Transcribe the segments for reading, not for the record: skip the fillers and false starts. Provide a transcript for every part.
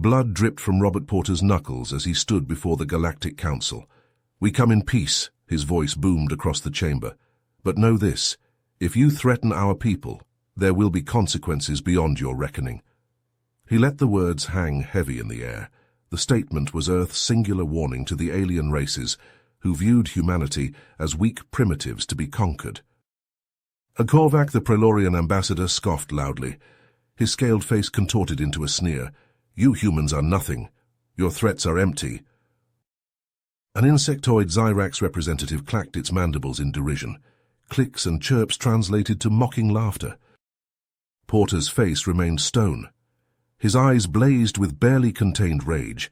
Blood dripped from Robert Porter's knuckles as he stood before the Galactic Council. "We come in peace," his voice boomed across the chamber. "But know this, if you threaten our people, there will be consequences beyond your reckoning." He let the words hang heavy in the air. The statement was Earth's singular warning to the alien races who viewed humanity as weak primitives to be conquered. Korvac, the Praelorian ambassador, scoffed loudly. His scaled face contorted into a sneer. "You humans are nothing. Your threats are empty." An insectoid Xyrax representative clacked its mandibles in derision. Clicks and chirps translated to mocking laughter. Porter's face remained stone. His eyes blazed with barely contained rage.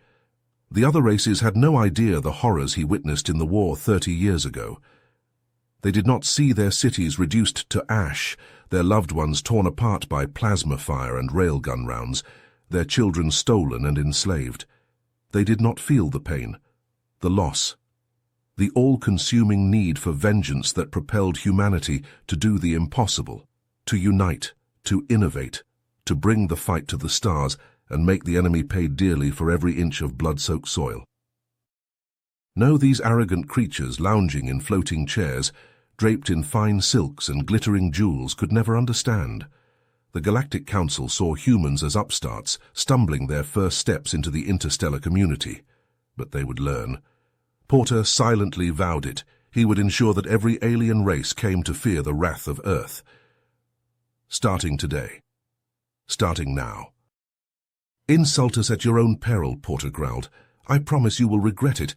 The other races had no idea the horrors he witnessed in the war 30 years ago. They did not see their cities reduced to ash, their loved ones torn apart by plasma fire and railgun rounds, their children stolen and enslaved. They did not feel the pain, the loss, the all-consuming need for vengeance that propelled humanity to do the impossible, to unite, to innovate, to bring the fight to the stars and make the enemy pay dearly for every inch of blood-soaked soil. No, these arrogant creatures lounging in floating chairs, draped in fine silks and glittering jewels, could never understand. The Galactic Council saw humans as upstarts, stumbling their first steps into the interstellar community. But they would learn. Porter silently vowed it. He would ensure that every alien race came to fear the wrath of Earth. Starting today. Starting now. "Insult us at your own peril," Porter growled. "I promise you will regret it."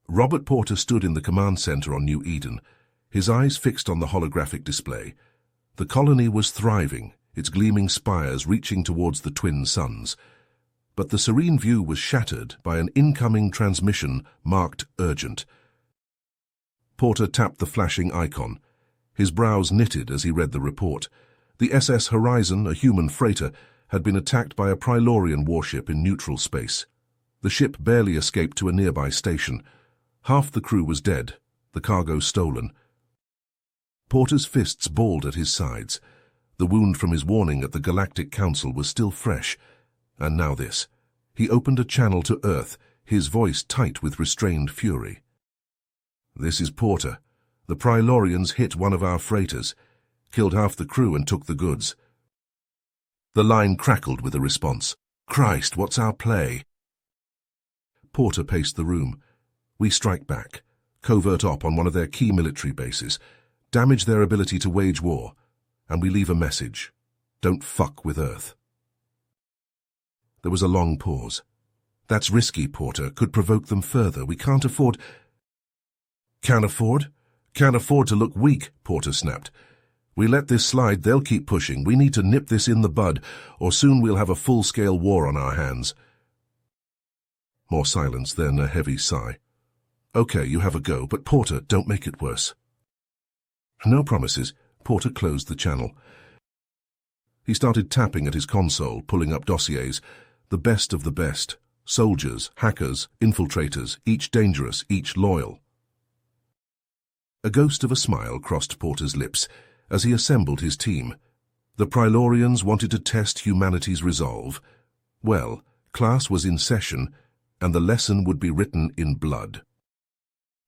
Robert Porter stood in the command center on New Eden, his eyes fixed on the holographic display. The colony was thriving, its gleaming spires reaching towards the twin suns. But the serene view was shattered by an incoming transmission marked urgent. Porter tapped the flashing icon. His brows knitted as he read the report. The SS Horizon, a human freighter, had been attacked by a Praelorian warship in neutral space. The ship barely escaped to a nearby station. Half the crew was dead, the cargo stolen. Porter's fists balled at his sides. The wound from his warning at the Galactic Council was still fresh. And now this. He opened a channel to Earth, his voice tight with restrained fury. "This is Porter. The Praelorians hit one of our freighters, killed half the crew and took the goods." The line crackled with a response. "Christ, what's our play?" Porter paced the room. "We strike back, covert op on one of their key military bases, damage their ability to wage war, and we leave a message. Don't fuck with Earth." There was a long pause. "That's risky, Porter. Could provoke them further. We can't afford—" "Can't afford? Can't afford to look weak," Porter snapped. "We let this slide, they'll keep pushing. We need to nip this in the bud, or soon we'll have a full-scale war on our hands." More silence, then a heavy sigh. "Okay, you have a go, but Porter, don't make it worse." No promises. Porter closed the channel. He started tapping at his console, pulling up dossiers. The best of the best. Soldiers, hackers, infiltrators, each dangerous, each loyal. A ghost of a smile crossed Porter's lips as he assembled his team. The Praelorians wanted to test humanity's resolve. Well, class was in session, and the lesson would be written in blood.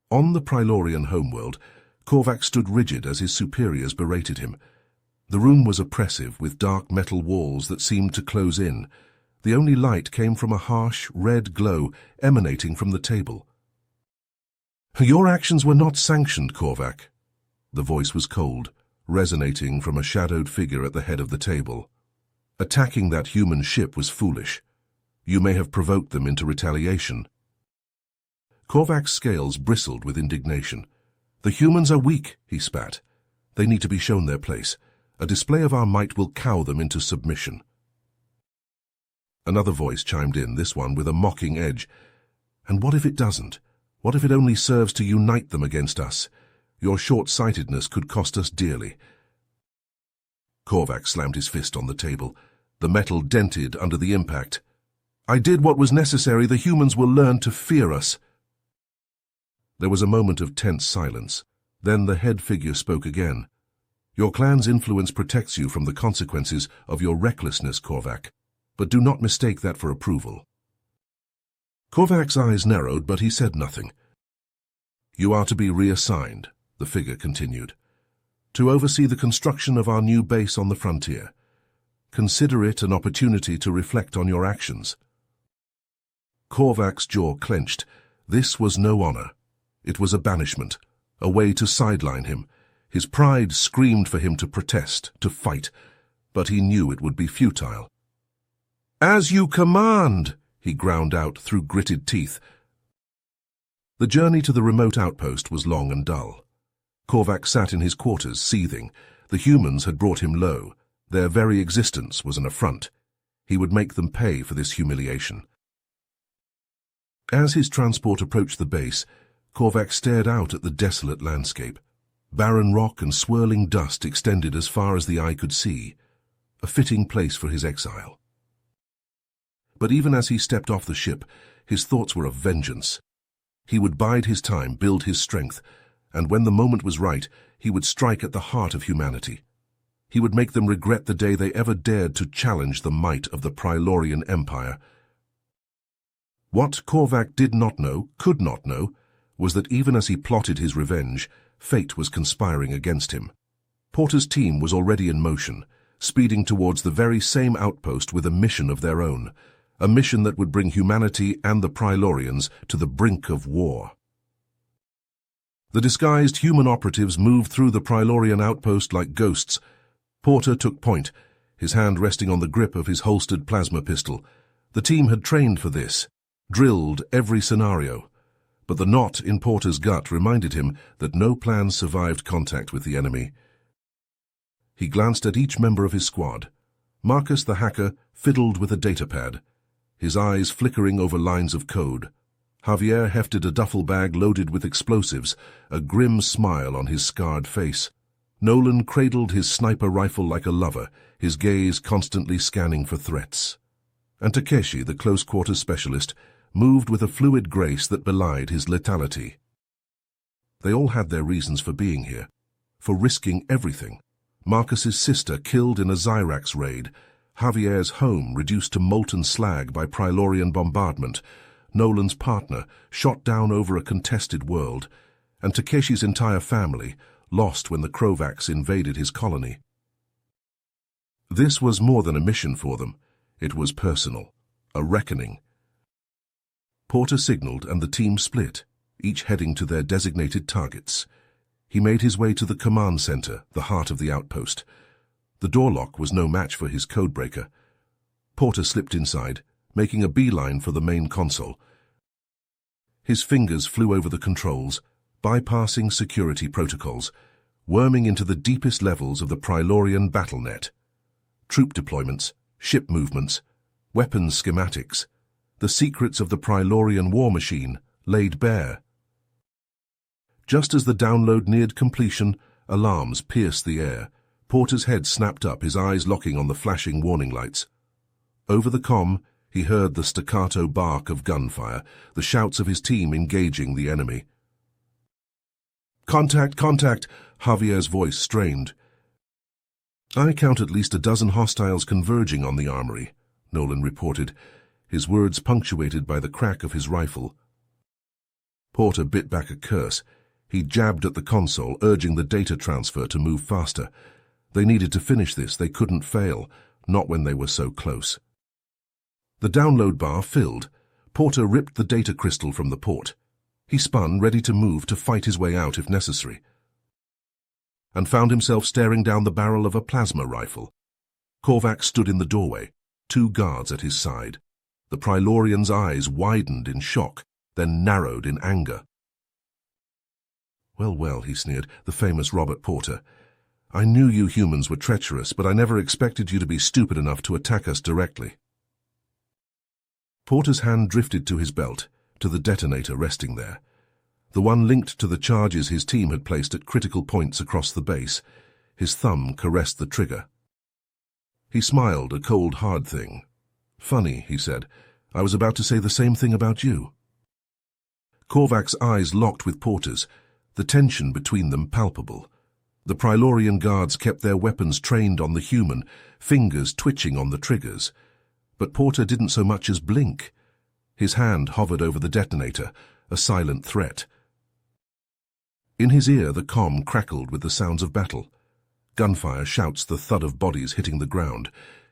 On the Praelorian homeworld, Korvac stood rigid as his superiors berated him. The room was oppressive, with dark metal walls that seemed to close in. The only light came from a harsh, red glow emanating from the table. "Your actions were not sanctioned, Korvac." The voice was cold, resonating from a shadowed figure at the head of the table. "Attacking that human ship was foolish. You may have provoked them into retaliation." Korvac's scales bristled with indignation. "The humans are weak," he spat. "They need to be shown their place. A display of our might will cow them into submission." Another voice chimed in, this one with a mocking edge. "And what if it doesn't? What if it only serves to unite them against us? Your short-sightedness could cost us dearly." Korvac slammed his fist on the table. The metal dented under the impact. "I did what was necessary. The humans will learn to fear us." There was a moment of tense silence. Then the head figure spoke again. "Your clan's influence protects you from the consequences of your recklessness, Korvac. but do not mistake that for approval." Korvac's eyes narrowed, but he said nothing. "You are to be reassigned," the figure continued, "to oversee the construction of our new base on the frontier. Consider it an opportunity to reflect on your actions." Korvac's jaw clenched. This was no honor. It was a banishment, a way to sideline him. His pride screamed for him to protest, to fight, but he knew it would be futile. "As you command," he ground out through gritted teeth. The journey to the remote outpost was long and dull. Korvac sat in his quarters, seething. The humans had brought him low. Their very existence was an affront. He would make them pay for this humiliation. As his transport approached the base, Korvac stared out at the desolate landscape. Barren rock and swirling dust extended as far as the eye could see, a fitting place for his exile. But even as he stepped off the ship, his thoughts were of vengeance. He would bide his time, build his strength, and when the moment was right, he would strike at the heart of humanity. He would make them regret the day they ever dared to challenge the might of the Prilorian Empire. What Korvac did not know, could not know, was that even as he plotted his revenge, fate was conspiring against him. Porter's team was already in motion, speeding towards the very same outpost with a mission of their own, a mission that would bring humanity and the Prilorians to the brink of war. The disguised human operatives moved through the Prilorian outpost like ghosts. Porter took point, his hand resting on the grip of his holstered plasma pistol. The team had trained for this, drilled every scenario, but the knot in Porter's gut reminded him that no plan survived contact with the enemy. He glanced at each member of his squad. Marcus the hacker fiddled with a datapad, his eyes flickering over lines of code. Javier hefted a duffel bag loaded with explosives, a grim smile on his scarred face. Nolan cradled his sniper rifle like a lover, his gaze constantly scanning for threats. And Takeshi, the close-quarters specialist, moved with a fluid grace that belied his lethality. They all had their reasons for being here, for risking everything. Marcus's sister killed in a Zyrax raid, Javier's home reduced to molten slag by Prilorian bombardment, Nolan's partner shot down over a contested world, and Takeshi's entire family lost when the Krovacs invaded his colony. This was more than a mission for them. It was personal, a reckoning. Porter signaled and the team split, each heading to their designated targets. He made his way to the command center, the heart of the outpost. The door lock was no match for his codebreaker. Porter slipped inside, making a beeline for the main console. His fingers flew over the controls, bypassing security protocols, worming into the deepest levels of the Prilorian battle net. Troop deployments, ship movements, weapons schematics, the secrets of the Prilorian war machine laid bare. Just as the download neared completion, alarms pierced the air. Porter's head snapped up, his eyes locking on the flashing warning lights. Over the comm, he heard the staccato bark of gunfire, the shouts of his team engaging the enemy. "Contact, contact!" Javier's voice strained. "I count at least a dozen hostiles converging on the armory," Nolan reported, his words punctuated by the crack of his rifle. Porter bit back a curse. He jabbed at the console, urging the data transfer to move faster. They needed to finish this. They couldn't fail, not when they were so close. The download bar filled. Porter ripped the data crystal from the port. He spun, ready to move, to fight his way out if necessary, and found himself staring down the barrel of a plasma rifle. Korvac stood in the doorway, 2 guards at his side. The Prilorian's eyes widened in shock, then narrowed in anger. "Well, well," he sneered, the famous Robert Porter. "I knew you humans were treacherous, but I never expected you to be stupid enough to attack us directly." Porter's hand drifted to his belt, to the detonator resting there, the one linked to the charges his team had placed at critical points across the base. His thumb caressed the trigger. He smiled, a cold, hard thing. "Funny," he said. "I was about to say the same thing about you." Korvac's eyes locked with Porter's, the tension between them palpable. The Prilorian guards kept their weapons trained on the human, fingers twitching on the triggers. But Porter didn't so much as blink. His hand hovered over the detonator, a silent threat. In his ear, the comm crackled with the sounds of battle. Gunfire, shouts, the thud of bodies hitting the ground.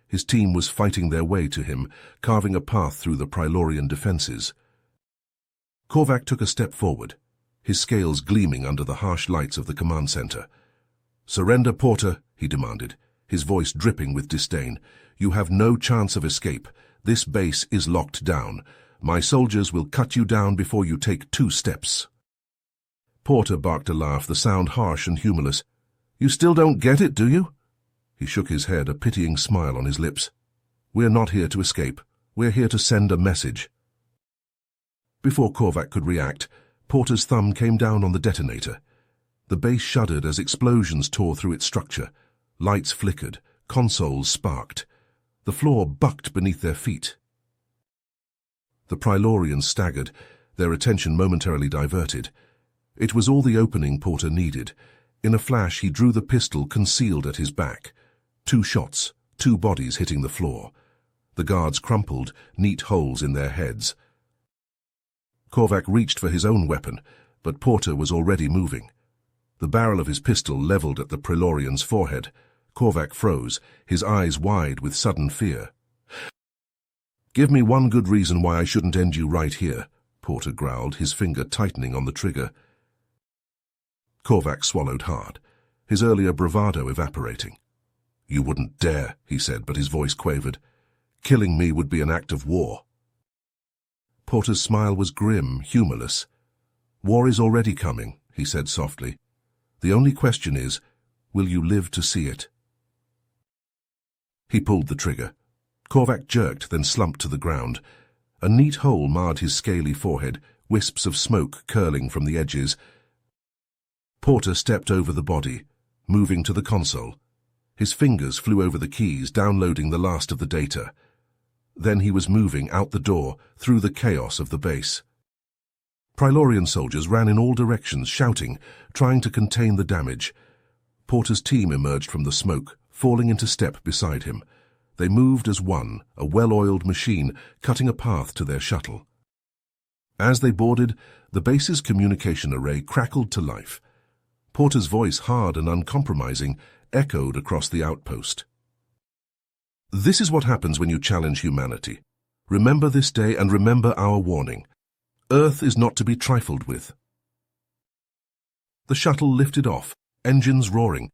His team was fighting their way to him, carving a path through the Prylorian defenses. Korvac took a step forward, his scales gleaming under the harsh lights of the command center. "Surrender, Porter," he demanded, his voice dripping with disdain. "You have no chance of escape. This base is locked down. My soldiers will cut you down before you take 2 steps. Porter barked a laugh, the sound harsh and humorless. "You still don't get it, do you?" He shook his head, a pitying smile on his lips. "We're not here to escape. We're here to send a message." Before Korvac could react, Porter's thumb came down on the detonator. The base shuddered as explosions tore through its structure. Lights flickered, consoles sparked. The floor bucked beneath their feet. The Prylorians staggered, their attention momentarily diverted. It was all the opening Porter needed. In a flash, he drew the pistol concealed at his back. 2 shots, 2 bodies hitting the floor. The guards crumpled, neat holes in their heads. Korvac reached for his own weapon, but Porter was already moving. The barrel of his pistol leveled at the Prylorian's forehead. Korvac froze, his eyes wide with sudden fear. "Give me one good reason why I shouldn't end you right here," Porter growled, his finger tightening on the trigger. Korvac swallowed hard, his earlier bravado evaporating. "You wouldn't dare," he said, but his voice quavered. "Killing me would be an act of war." Porter's smile was grim, humorless. "War is already coming," he said softly. "The only question is, will you live to see it?" He pulled the trigger. Korvac jerked, then slumped to the ground. A neat hole marred his scaly forehead, wisps of smoke curling from the edges. Porter stepped over the body, moving to the console. His fingers flew over the keys, downloading the last of the data. Then he was moving out the door, through the chaos of the base. Prylorian soldiers ran in all directions, shouting, trying to contain the damage. Porter's team emerged from the smoke, falling into step beside him. They moved as one, a well-oiled machine, cutting a path to their shuttle. As they boarded, the base's communication array crackled to life. Porter's voice, hard and uncompromising, echoed across the outpost. "This is what happens when you challenge humanity. Remember this day and remember our warning. Earth is not to be trifled with." The shuttle lifted off, engines roaring.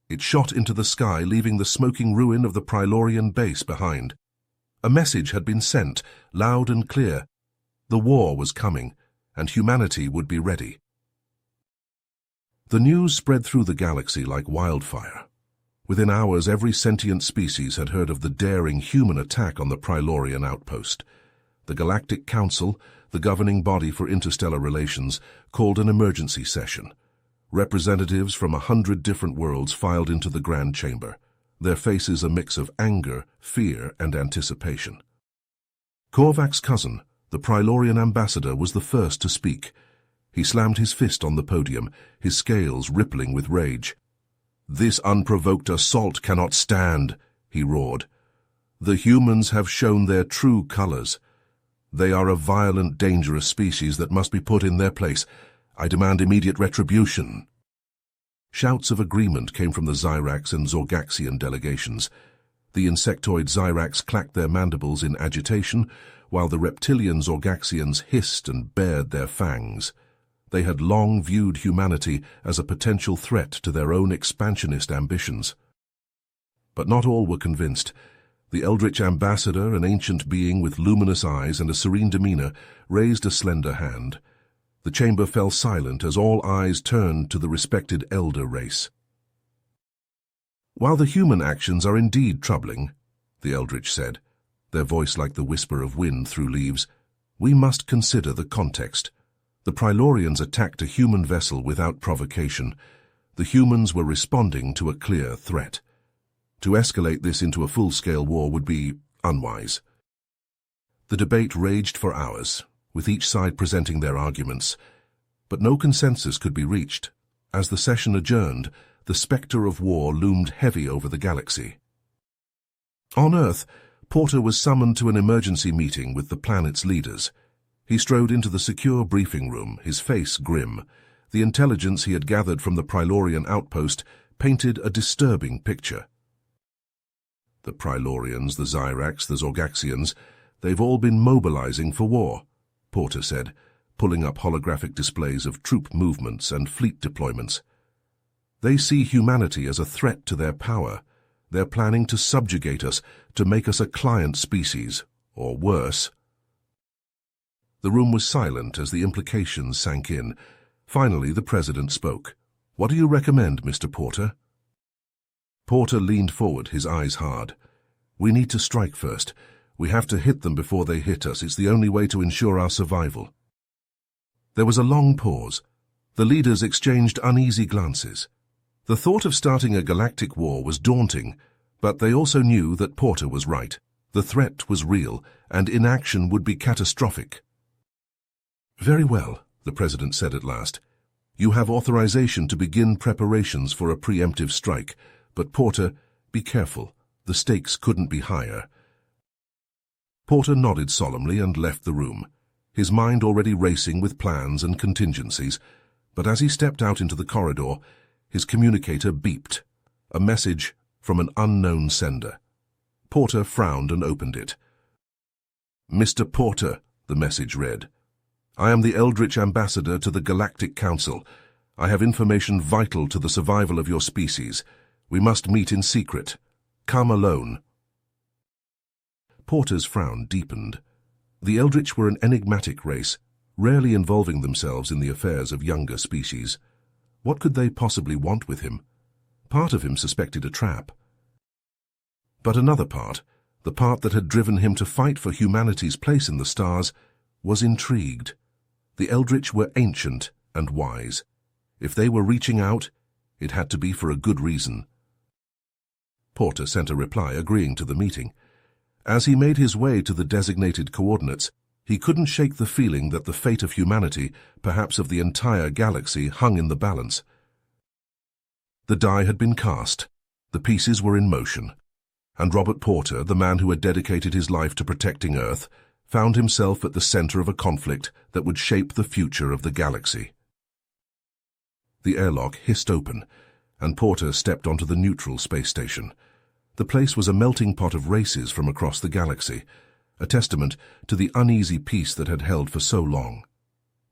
It shot into the sky, leaving the smoking ruin of the Prylorian base behind. A message had been sent, loud and clear. The war was coming, and humanity would be ready. The news spread through the galaxy like wildfire. Within hours, every sentient species had heard of the daring human attack on the Prylorian outpost. The Galactic Council, the governing body for interstellar relations, called an emergency session. Representatives from 100 different worlds filed into the Grand Chamber, their faces a mix of anger, fear, and anticipation. Korvac's cousin, the Prylorian ambassador, was the first to speak. He slammed his fist on the podium, his scales rippling with rage. "This unprovoked assault cannot stand," he roared. "The humans have shown their true colors. They are a violent, dangerous species that must be put in their place. I demand immediate retribution." Shouts of agreement came from the Zyrax and Zorgaxian delegations. The insectoid Zyrax clacked their mandibles in agitation, while the reptilian Zorgaxians hissed and bared their fangs. They had long viewed humanity as a potential threat to their own expansionist ambitions. But not all were convinced. The Eldritch ambassador, an ancient being with luminous eyes and a serene demeanor, raised a slender hand. The chamber fell silent as all eyes turned to the respected elder race. "While the human actions are indeed troubling," the Eldritch said, their voice like the whisper of wind through leaves, "we must consider the context. The Prylorians attacked a human vessel without provocation. The humans were responding to a clear threat. To escalate this into a full-scale war would be unwise." The debate raged for hours, with each side presenting their arguments, but no consensus could be reached. As the session adjourned, the specter of war loomed heavy over the galaxy. On Earth, Porter was summoned to an emergency meeting with the planet's leaders. He strode into the secure briefing room, his face grim. The intelligence he had gathered from the Prilorian outpost painted a disturbing picture. The Prilorians, the Zyrax, the Zorgaxians, they've all been mobilizing for war, Porter said, pulling up holographic displays of troop movements and fleet deployments. They see humanity as a threat to their power. They're planning to subjugate us, to make us a client species, or worse. The room was silent as the implications sank in. Finally, the President spoke. "What do you recommend, Mr. Porter?" Porter leaned forward, his eyes hard. "We need to strike first. We have to hit them before they hit us. It's the only way to ensure our survival." There was a long pause. The leaders exchanged uneasy glances. The thought of starting a galactic war was daunting, but they also knew that Porter was right. The threat was real, and inaction would be catastrophic. "Very well," the President said at last. "You have authorization to begin preparations for a preemptive strike, but Porter, be careful. The stakes couldn't be higher." Porter nodded solemnly and left the room, his mind already racing with plans and contingencies, but as he stepped out into the corridor, his communicator beeped, a message from an unknown sender. Porter frowned and opened it. "Mr. Porter," the message read, "I am the Eldritch Ambassador to the Galactic Council. I have information vital to the survival of your species. We must meet in secret. Come alone." Porter's frown deepened. The Eldritch were an enigmatic race, rarely involving themselves in the affairs of younger species. What could they possibly want with him? Part of him suspected a trap. But another part, the part that had driven him to fight for humanity's place in the stars, was intrigued. The Eldritch were ancient and wise. If they were reaching out, it had to be for a good reason. Porter sent a reply agreeing to the meeting. As he made his way to the designated coordinates, he couldn't shake the feeling that the fate of humanity, perhaps of the entire galaxy, hung in the balance. The die had been cast, the pieces were in motion, and Robert Porter, the man who had dedicated his life to protecting Earth, found himself at the center of a conflict that would shape the future of the galaxy. The airlock hissed open, and Porter stepped onto the neutral space station. The place was a melting pot of races from across the galaxy, a testament to the uneasy peace that had held for so long.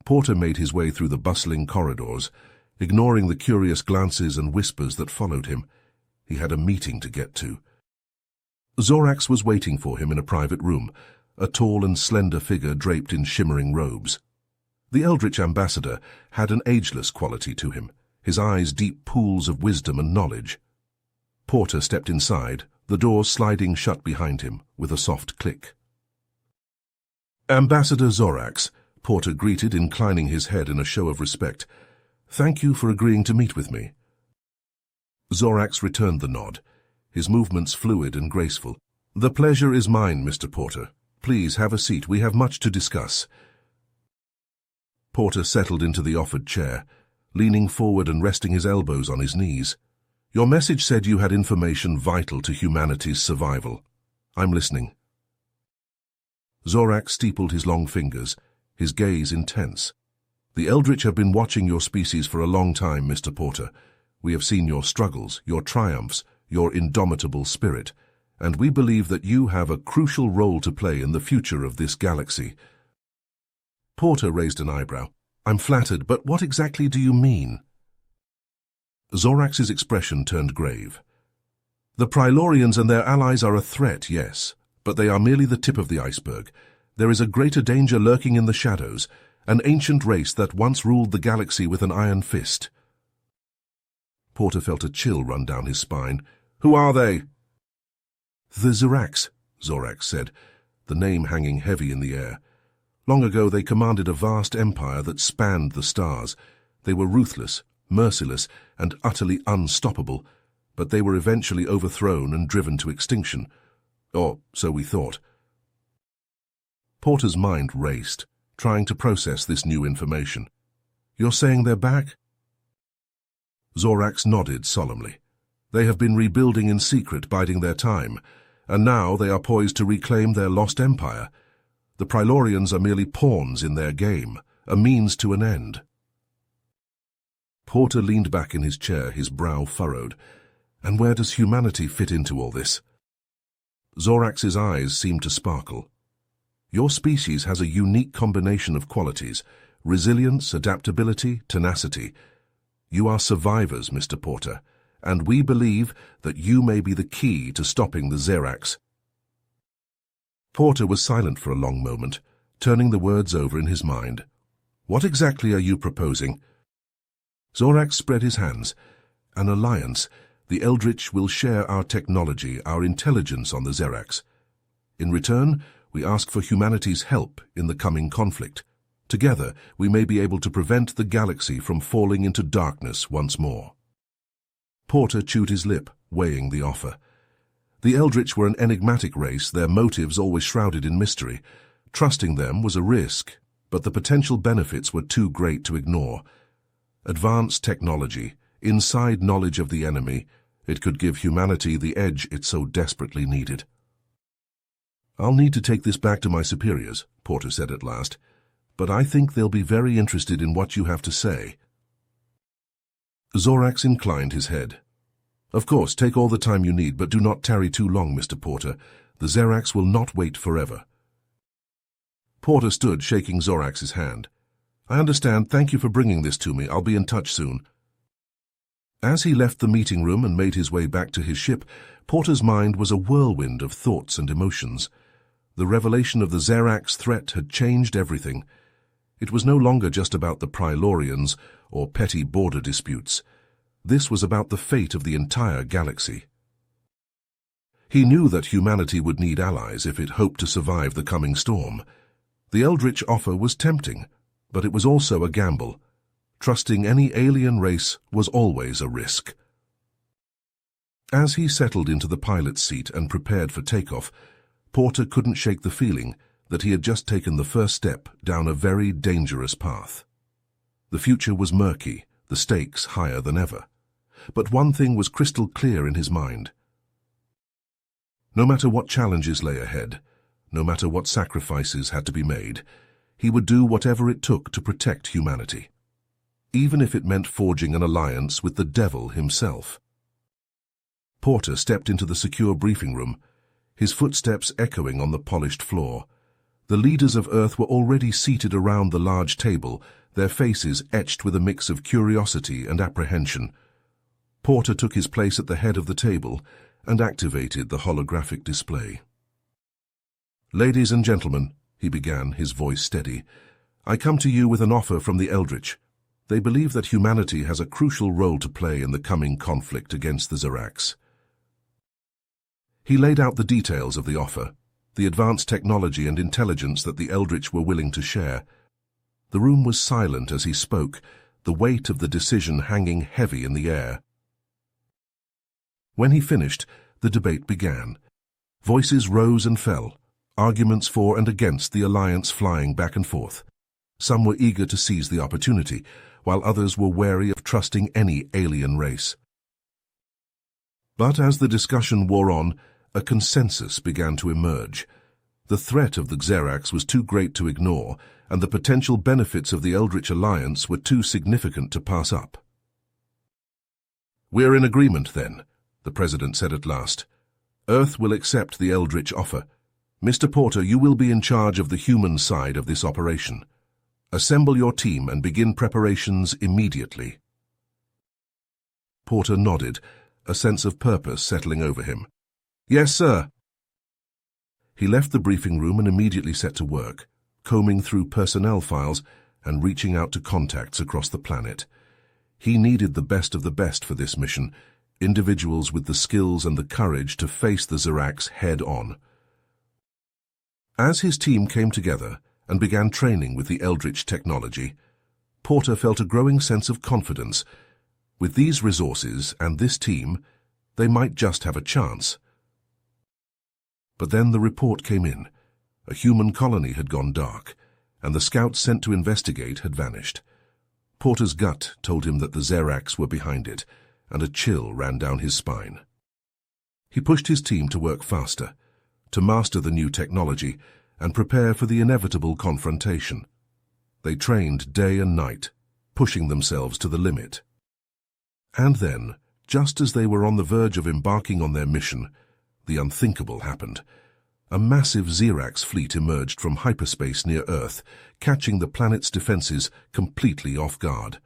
Porter made his way through the bustling corridors, ignoring the curious glances and whispers that followed him. He had a meeting to get to. Zorax was waiting for him in a private room, a tall and slender figure draped in shimmering robes. The Eldritch Ambassador had an ageless quality to him, his eyes deep pools of wisdom and knowledge. Porter stepped inside, the door sliding shut behind him with a soft click. "Ambassador Zorax," Porter greeted, inclining his head in a show of respect. "Thank you for agreeing to meet with me." Zorax returned the nod, his movements fluid and graceful. "The pleasure is mine, Mr. Porter. Please have a seat. We have much to discuss." Porter settled into the offered chair, leaning forward and resting his elbows on his knees. "Your message said you had information vital to humanity's survival. I'm listening." Zorax steepled his long fingers, his gaze intense. "The Eldritch have been watching your species for a long time, Mr. Porter. We have seen your struggles, your triumphs, your indomitable spirit, and we believe that you have a crucial role to play in the future of this galaxy." Porter raised an eyebrow. "I'm flattered, but what exactly do you mean?" Zorax's expression turned grave. "The Prilorians and their allies are a threat, yes, but they are merely the tip of the iceberg. There is a greater danger lurking in the shadows, an ancient race that once ruled the galaxy with an iron fist." Porter felt a chill run down his spine. "Who are they?" "The Zyrax," Zorax said, the name hanging heavy in the air. "Long ago they commanded a vast empire that spanned the stars. They were ruthless, merciless, and utterly unstoppable, but they were eventually overthrown and driven to extinction. Or so we thought." Porter's mind raced, trying to process this new information. "You're saying they're back?" Zorax nodded solemnly. "They have been rebuilding in secret, biding their time, and now they are poised to reclaim their lost empire. The Prilorians are merely pawns in their game, a means to an end. Porter leaned back in his chair, his brow furrowed. And where does humanity fit into all this? Zorax's eyes seemed to sparkle. Your species has a unique combination of qualities: resilience, adaptability, tenacity. You are survivors, Mr. Porter, and we believe that you may be the key to stopping the Zerax. Porter was silent for a long moment, turning the words over in his mind. What exactly are you proposing? Zorax spread his hands. An alliance. The Eldritch will share our technology, our intelligence on the Zerax. In return, we ask for humanity's help in the coming conflict. Together, we may be able to prevent the galaxy from falling into darkness once more. Porter chewed his lip, weighing the offer. The Eldritch were an enigmatic race, their motives always shrouded in mystery. Trusting them was a risk, but the potential benefits were too great to ignore. Advanced technology, inside knowledge of the enemy, it could give humanity the edge it so desperately needed. I'll need to take this back to my superiors, Porter said at last, but I think they'll be very interested in what you have to say. Zorax inclined his head. Of course, take all the time you need, but do not tarry too long, Mr. Porter. The Zerax will not wait forever. Porter stood, shaking Zorax's hand. I understand. Thank you for bringing this to me. I'll be in touch soon. As he left the meeting room and made his way back to his ship, Porter's mind was a whirlwind of thoughts and emotions. The revelation of the Zerax threat had changed everything. It was no longer just about the Prilorians or petty border disputes. This was about the fate of the entire galaxy. He knew that humanity would need allies if it hoped to survive the coming storm. The Eldritch offer was tempting, but it was also a gamble. Trusting any alien race was always a risk. As he settled into the pilot's seat and prepared for takeoff, Porter couldn't shake the feeling that he had just taken the first step down a very dangerous path. The future was murky, the stakes higher than ever. But one thing was crystal clear in his mind. No matter what challenges lay ahead, no matter what sacrifices had to be made, he would do whatever it took to protect humanity, even if it meant forging an alliance with the devil himself. Porter stepped into the secure briefing room, his footsteps echoing on the polished floor. The leaders of Earth were already seated around the large table, their faces etched with a mix of curiosity and apprehension. Porter took his place at the head of the table and activated the holographic display. Ladies and gentlemen, he began, his voice steady, I come to you with an offer from the Eldritch. They believe that humanity has a crucial role to play in the coming conflict against the Zerax. He laid out the details of the offer, the advanced technology and intelligence that the Eldritch were willing to share. The room was silent as he spoke, the weight of the decision hanging heavy in the air. When he finished, the debate began. Voices rose and fell, arguments for and against the alliance flying back and forth. Some were eager to seize the opportunity, while others were wary of trusting any alien race. But as the discussion wore on, a consensus began to emerge. The threat of the Zerax was too great to ignore, and the potential benefits of the Eldritch alliance were too significant to pass up. We're in agreement, then, the President said at last. Earth will accept the Eldritch offer. Mr. Porter, you will be in charge of the human side of this operation. Assemble your team and begin preparations immediately. Porter nodded, a sense of purpose settling over him. Yes, sir. He left the briefing room and immediately set to work, combing through personnel files and reaching out to contacts across the planet. He needed the best of the best for this mission, individuals with the skills and the courage to face the Zerax head-on. As his team came together and began training with the Eldritch technology, Porter felt a growing sense of confidence. With these resources and this team, they might just have a chance. But then the report came in. A human colony had gone dark, and the scouts sent to investigate had vanished. Porter's gut told him that the Zerax were behind it, and a chill ran down his spine. He pushed his team to work faster, to master the new technology and prepare for the inevitable confrontation. They trained day and night, pushing themselves to the limit. And then, just as they were on the verge of embarking on their mission, the unthinkable happened. A massive Xerax fleet emerged from hyperspace near Earth, catching the planet's defenses completely off guard.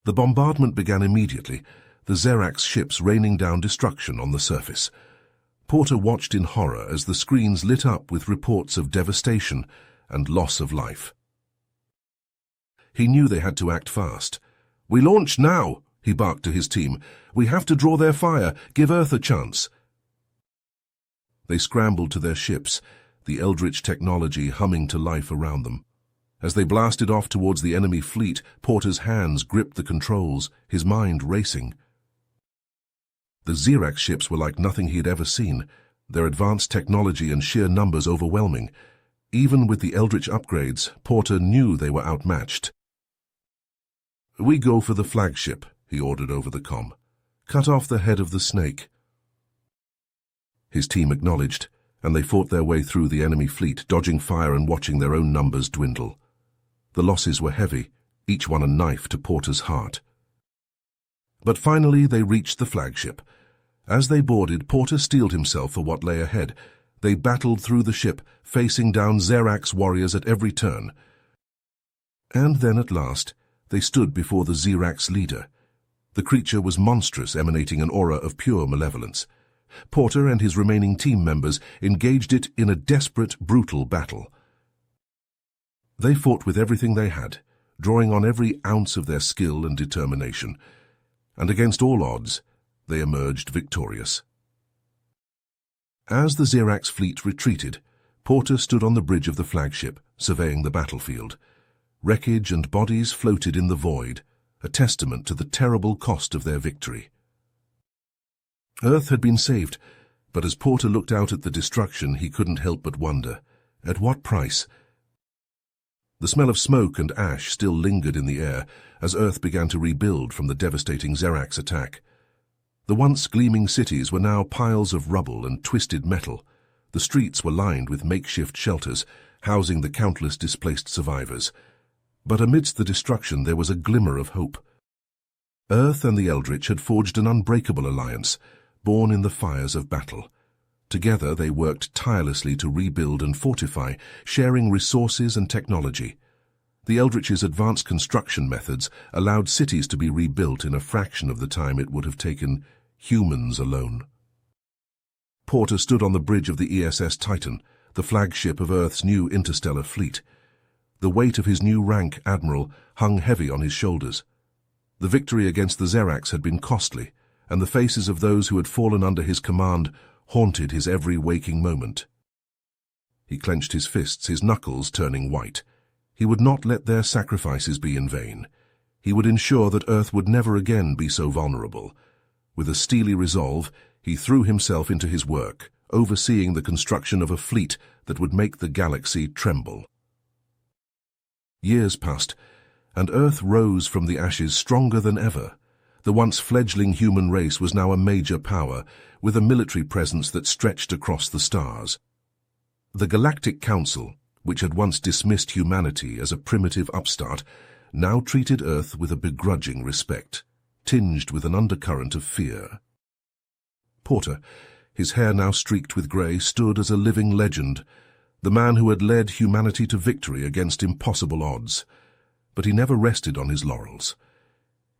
The bombardment began immediately, the Xerax ships raining down destruction on the surface. Porter watched in horror as the screens lit up with reports of devastation and loss of life. He knew they had to act fast. "We launch now," he barked to his team. "We have to draw their fire, give Earth a chance." They scrambled to their ships, the eldritch technology humming to life around them. As they blasted off towards the enemy fleet, Porter's hands gripped the controls, his mind racing. The Xerax ships were like nothing he had ever seen, their advanced technology and sheer numbers overwhelming. Even with the eldritch upgrades, Porter knew they were outmatched. "We go for the flagship," he ordered over the comm. "Cut off the head of the snake." His team acknowledged, and they fought their way through the enemy fleet, dodging fire and watching their own numbers dwindle. The losses were heavy, each one a knife to Porter's heart. But finally they reached the flagship. As they boarded, Porter steeled himself for what lay ahead. They battled through the ship, facing down Xerax warriors at every turn. And then at last, they stood before the Xerax leader. The creature was monstrous, emanating an aura of pure malevolence. Porter and his remaining team members engaged it in a desperate, brutal battle. They fought with everything they had, drawing on every ounce of their skill and determination. And against all odds, they emerged victorious. As the Xerax fleet retreated, Porter stood on the bridge of the flagship, surveying the battlefield. Wreckage and bodies floated in the void, a testament to the terrible cost of their victory. Earth had been saved, but as Porter looked out at the destruction, he couldn't help but wonder, at what price? The smell of smoke and ash still lingered in the air as Earth began to rebuild from the devastating Xerax attack. The once gleaming cities were now piles of rubble and twisted metal. The streets were lined with makeshift shelters, housing the countless displaced survivors. But amidst the destruction there was a glimmer of hope. Earth and the Eldritch had forged an unbreakable alliance, born in the fires of battle. Together they worked tirelessly to rebuild and fortify, sharing resources and technology. The Eldritch's advanced construction methods allowed cities to be rebuilt in a fraction of the time it would have taken humans alone. Porter stood on the bridge of the ESS Titan, the flagship of Earth's new interstellar fleet. The weight of his new rank, Admiral, hung heavy on his shoulders. The victory against the Xerax had been costly, and the faces of those who had fallen under his command haunted his every waking moment. He clenched his fists, his knuckles turning white. He would not let their sacrifices be in vain. He would ensure that Earth would never again be so vulnerable. With a steely resolve, he threw himself into his work, overseeing the construction of a fleet that would make the galaxy tremble. Years passed, and Earth rose from the ashes stronger than ever. The once fledgling human race was now a major power, with a military presence that stretched across the stars. The Galactic Council, which had once dismissed humanity as a primitive upstart, now treated Earth with a begrudging respect, tinged with an undercurrent of fear. Porter, his hair now streaked with grey, stood as a living legend, the man who had led humanity to victory against impossible odds. But he never rested on his laurels.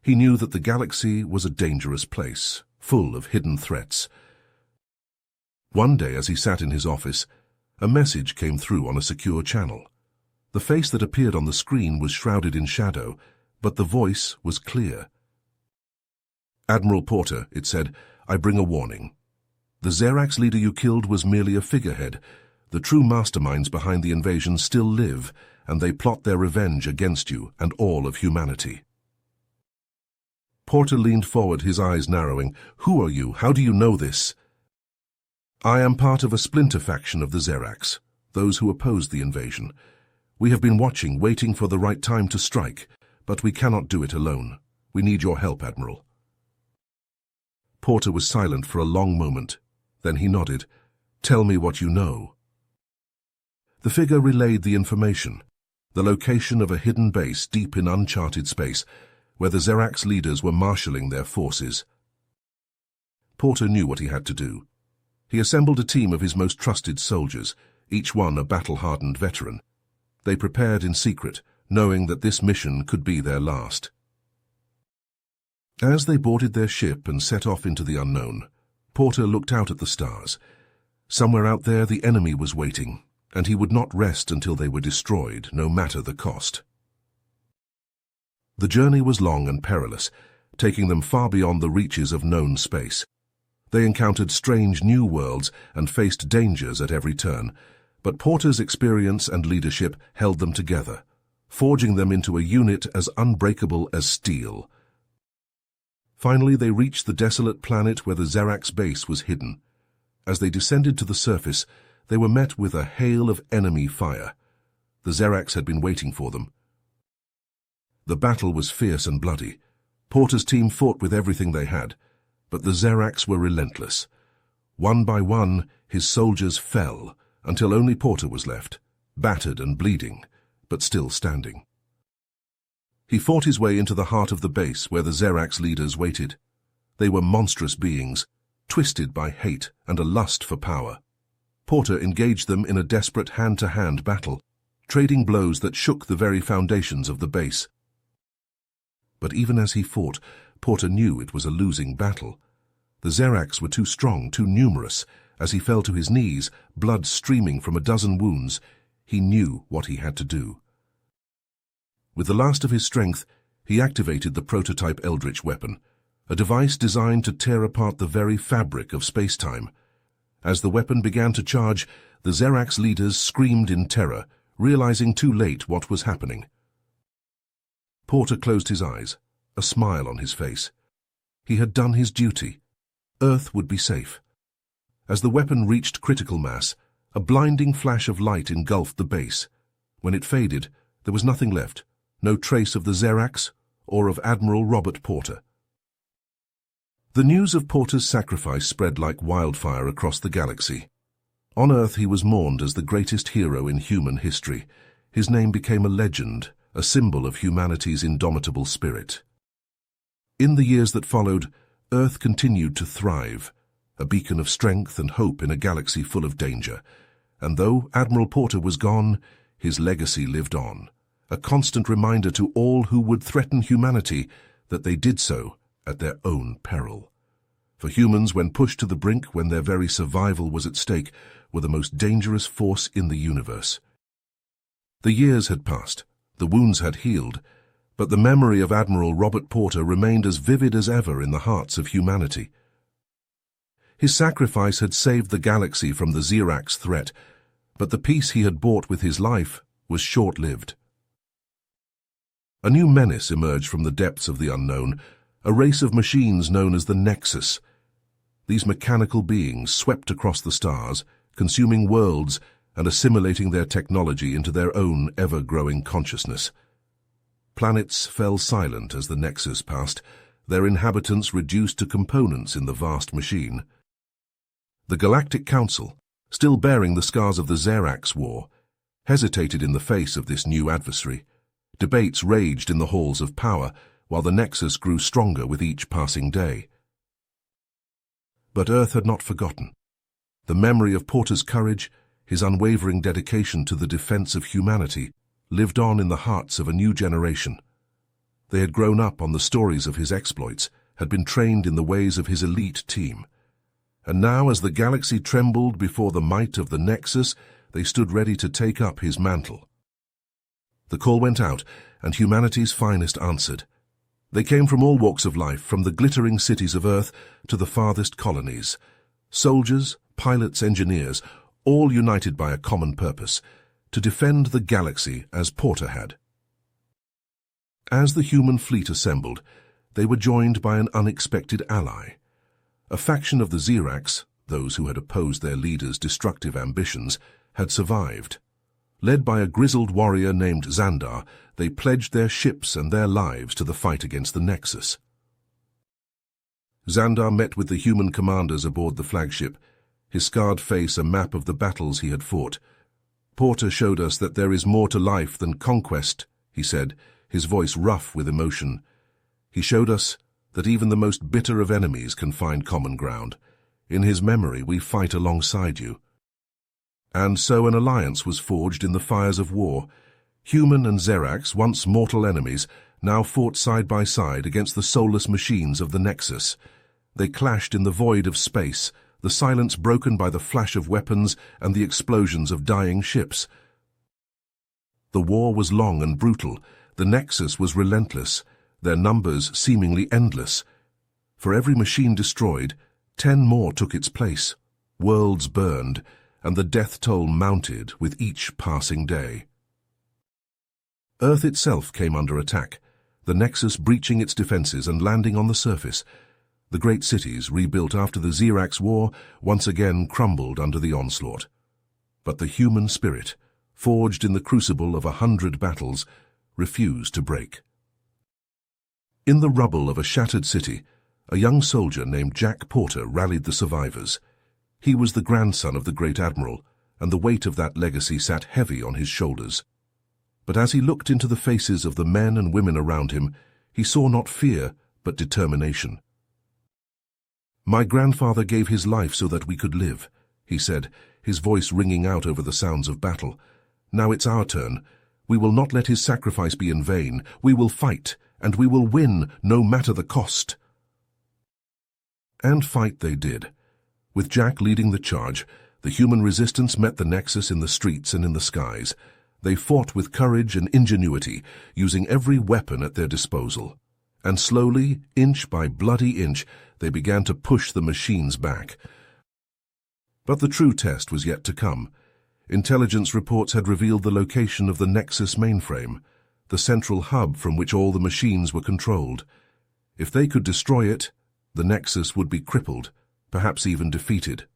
He knew that the galaxy was a dangerous place, full of hidden threats. One day, as he sat in his office, a message came through on a secure channel. The face that appeared on the screen was shrouded in shadow, but the voice was clear. "Admiral Porter," it said, "I bring a warning. The Xerax leader you killed was merely a figurehead. The true masterminds behind the invasion still live, and they plot their revenge against you and all of humanity." Porter leaned forward, his eyes narrowing. "Who are you? How do you know this?" "I am part of a splinter faction of the Xerax, those who opposed the invasion. We have been watching, waiting for the right time to strike, but we cannot do it alone. We need your help, Admiral." Porter was silent for a long moment. Then he nodded. Tell me what you know. The figure relayed the information, the location of a hidden base deep in uncharted space, where the Zerax leaders were marshalling their forces. Porter knew what he had to do. He assembled a team of his most trusted soldiers, each one a battle-hardened veteran. They prepared in secret, knowing that this mission could be their last. As they boarded their ship and set off into the unknown, Porter looked out at the stars. Somewhere out there the enemy was waiting, and he would not rest until they were destroyed, no matter the cost. The journey was long and perilous, taking them far beyond the reaches of known space. They encountered strange new worlds and faced dangers at every turn, but Porter's experience and leadership held them together, forging them into a unit as unbreakable as steel. Finally, they reached the desolate planet where the Zerax base was hidden. As they descended to the surface, they were met with a hail of enemy fire. The Zerax had been waiting for them. The battle was fierce and bloody. Porter's team fought with everything they had, but the Zerax were relentless. One by one, his soldiers fell, until only Porter was left, battered and bleeding, but still standing. He fought his way into the heart of the base where the Zerax leaders waited. They were monstrous beings, twisted by hate and a lust for power. Porter engaged them in a desperate hand-to-hand battle, trading blows that shook the very foundations of the base. But even as he fought, Porter knew it was a losing battle. The Zerax were too strong, too numerous. As he fell to his knees, blood streaming from a dozen wounds, he knew what he had to do. With the last of his strength, he activated the prototype Eldritch weapon, a device designed to tear apart the very fabric of space-time. As the weapon began to charge, the Zerax leaders screamed in terror, realizing too late what was happening. Porter closed his eyes, a smile on his face. He had done his duty. Earth would be safe. As the weapon reached critical mass, a blinding flash of light engulfed the base. When it faded, there was nothing left, no trace of the Zerax or of Admiral Robert Porter. The news of Porter's sacrifice spread like wildfire across the galaxy. On Earth he was mourned as the greatest hero in human history. His name became a legend, a symbol of humanity's indomitable spirit. In the years that followed, Earth continued to thrive, a beacon of strength and hope in a galaxy full of danger. And though Admiral Porter was gone, his legacy lived on, a constant reminder to all who would threaten humanity that they did so at their own peril. For humans, when pushed to the brink, when their very survival was at stake, were the most dangerous force in the universe. The years had passed, the wounds had healed, but the memory of Admiral Robert Porter remained as vivid as ever in the hearts of humanity. His sacrifice had saved the galaxy from the Zerax threat, but the peace he had bought with his life was short-lived. A new menace emerged from the depths of the unknown, a race of machines known as the Nexus. These mechanical beings swept across the stars, consuming worlds and assimilating their technology into their own ever-growing consciousness. Planets fell silent as the Nexus passed, their inhabitants reduced to components in the vast machine. The Galactic Council, still bearing the scars of the Zerax War, hesitated in the face of this new adversary. Debates raged in the halls of power, while the Nexus grew stronger with each passing day. But Earth had not forgotten. The memory of Porter's courage, his unwavering dedication to the defense of humanity, lived on in the hearts of a new generation. They had grown up on the stories of his exploits, had been trained in the ways of his elite team. And now, as the galaxy trembled before the might of the Nexus, they stood ready to take up his mantle. The call went out, and humanity's finest answered. They came from all walks of life, from the glittering cities of Earth to the farthest colonies. Soldiers, pilots, engineers, all united by a common purpose, to defend the galaxy as Porter had. As the human fleet assembled, they were joined by an unexpected ally. A faction of the Zerax, those who had opposed their leader's destructive ambitions, had survived. Led by a grizzled warrior named Xandar, they pledged their ships and their lives to the fight against the Nexus. Xandar met with the human commanders aboard the flagship. his scarred face a map of the battles he had fought. "Porter showed us that there is more to life than conquest," he said, his voice rough with emotion. "He showed us that even the most bitter of enemies can find common ground. In his memory we fight alongside you." And so an alliance was forged in the fires of war. Human and Xerax, once mortal enemies, now fought side by side against the soulless machines of the Nexus. They clashed in the void of space, the silence broken by the flash of weapons and the explosions of dying ships. The war was long and brutal. The Nexus was relentless, their numbers seemingly endless. For every machine destroyed, 10 more took its place. Worlds burned, and the death toll mounted with each passing day. Earth itself came under attack, the Nexus breaching its defenses and landing on the surface. The great cities, rebuilt after the Xerax War, once again crumbled under the onslaught. But the human spirit, forged in the crucible of 100 battles, refused to break. In the rubble of a shattered city, a young soldier named Jack Porter rallied the survivors. He was the grandson of the great admiral, and the weight of that legacy sat heavy on his shoulders. But as he looked into the faces of the men and women around him, he saw not fear, but determination. "My grandfather gave his life so that we could live," he said, his voice ringing out over the sounds of battle. "Now it's our turn. We will not let his sacrifice be in vain. We will fight, and we will win, no matter the cost." And fight they did. With Jack leading the charge, the human resistance met the Nexus in the streets and in the skies. They fought with courage and ingenuity, using every weapon at their disposal. And slowly, inch by bloody inch, they began to push the machines back. But the true test was yet to come. Intelligence reports had revealed the location of the Nexus mainframe, the central hub from which all the machines were controlled. If they could destroy it, the Nexus would be crippled, perhaps even defeated.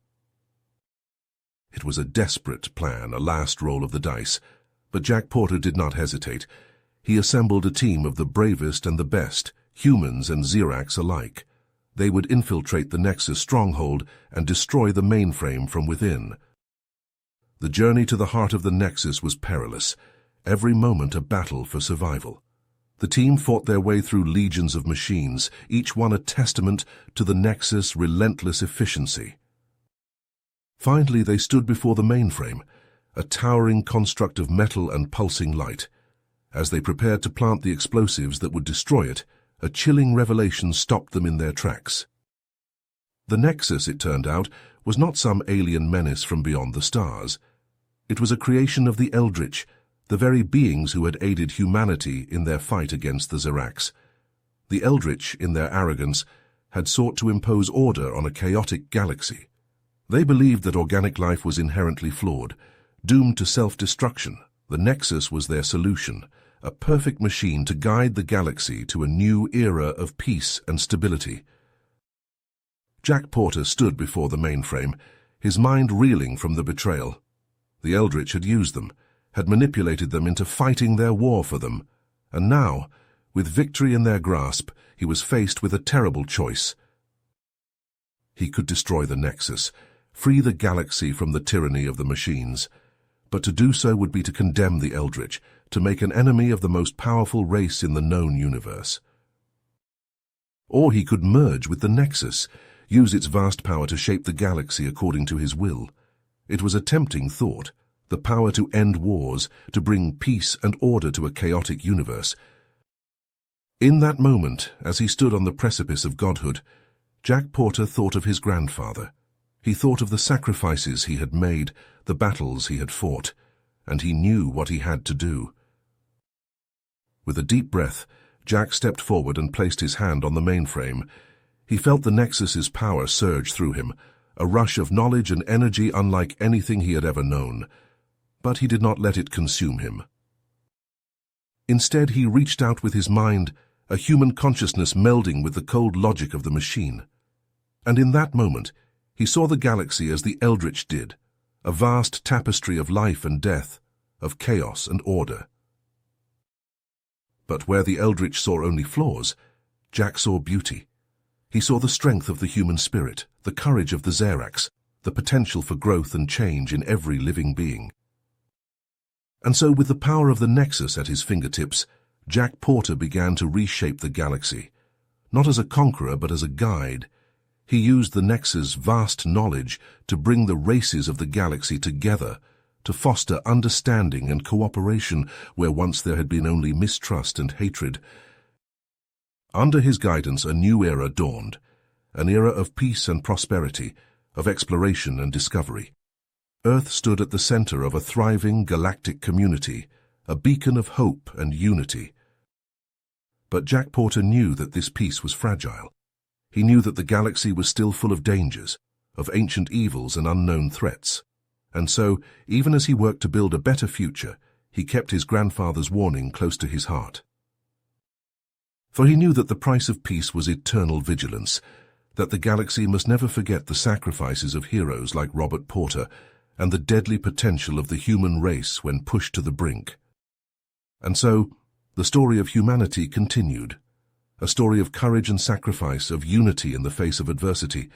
It was a desperate plan, a last roll of the dice, but Jack Porter did not hesitate. He assembled a team of the bravest and the best, humans and Xerax alike. They would infiltrate the Nexus stronghold and destroy the mainframe from within. The journey to the heart of the Nexus was perilous, every moment a battle for survival. The team fought their way through legions of machines, each one a testament to the Nexus' relentless efficiency. Finally, they stood before the mainframe, a towering construct of metal and pulsing light. As they prepared to plant the explosives that would destroy it, a chilling revelation stopped them in their tracks. The Nexus, it turned out, was not some alien menace from beyond the stars. It was a creation of the Eldritch, the very beings who had aided humanity in their fight against the Xerax. The Eldritch, in their arrogance, had sought to impose order on a chaotic galaxy. They believed that organic life was inherently flawed, doomed to self-destruction. The Nexus was their solution, a perfect machine to guide the galaxy to a new era of peace and stability. Jack Porter stood before the mainframe, his mind reeling from the betrayal. The Eldritch had used them, had manipulated them into fighting their war for them, and now, with victory in their grasp, he was faced with a terrible choice. He could destroy the Nexus, free the galaxy from the tyranny of the machines, but to do so would be to condemn the Eldritch, to make an enemy of the most powerful race in the known universe. Or he could merge with the Nexus, use its vast power to shape the galaxy according to his will. It was a tempting thought, the power to end wars, to bring peace and order to a chaotic universe. In that moment, as he stood on the precipice of godhood, Jack Porter thought of his grandfather. He thought of the sacrifices he had made, the battles he had fought, and he knew what he had to do. With a deep breath, Jack stepped forward and placed his hand on the mainframe. He felt the Nexus's power surge through him, a rush of knowledge and energy unlike anything he had ever known. But he did not let it consume him. Instead, he reached out with his mind, a human consciousness melding with the cold logic of the machine. And in that moment, he saw the galaxy as the Eldritch did, a vast tapestry of life and death, of chaos and order. But where the Eldritch saw only flaws, Jack saw beauty. He saw the strength of the human spirit, the courage of the Xerax, the potential for growth and change in every living being. And so, with the power of the Nexus at his fingertips, Jack Porter began to reshape the galaxy, not as a conqueror but as a guide. He used the Nexus' vast knowledge to bring the races of the galaxy together, to foster understanding and cooperation where once there had been only mistrust and hatred. Under his guidance, a new era dawned, an era of peace and prosperity, of exploration and discovery. Earth stood at the center of a thriving galactic community, a beacon of hope and unity. But Jack Porter knew that this peace was fragile. He knew that the galaxy was still full of dangers, of ancient evils and unknown threats. And so, even as he worked to build a better future, he kept his grandfather's warning close to his heart. For he knew that the price of peace was eternal vigilance, that the galaxy must never forget the sacrifices of heroes like Robert Porter and the deadly potential of the human race when pushed to the brink. And so, the story of humanity continued, a story of courage and sacrifice, of unity in the face of adversity,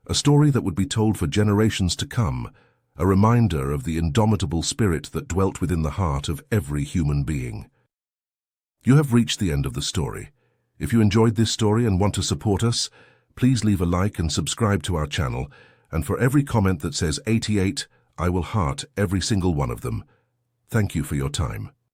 a story that would be told for generations to come, a reminder of the indomitable spirit that dwelt within the heart of every human being. You have reached the end of the story. If you enjoyed this story and want to support us, please leave a like and subscribe to our channel, and for every comment that says 88, I will heart every single one of them. Thank you for your time.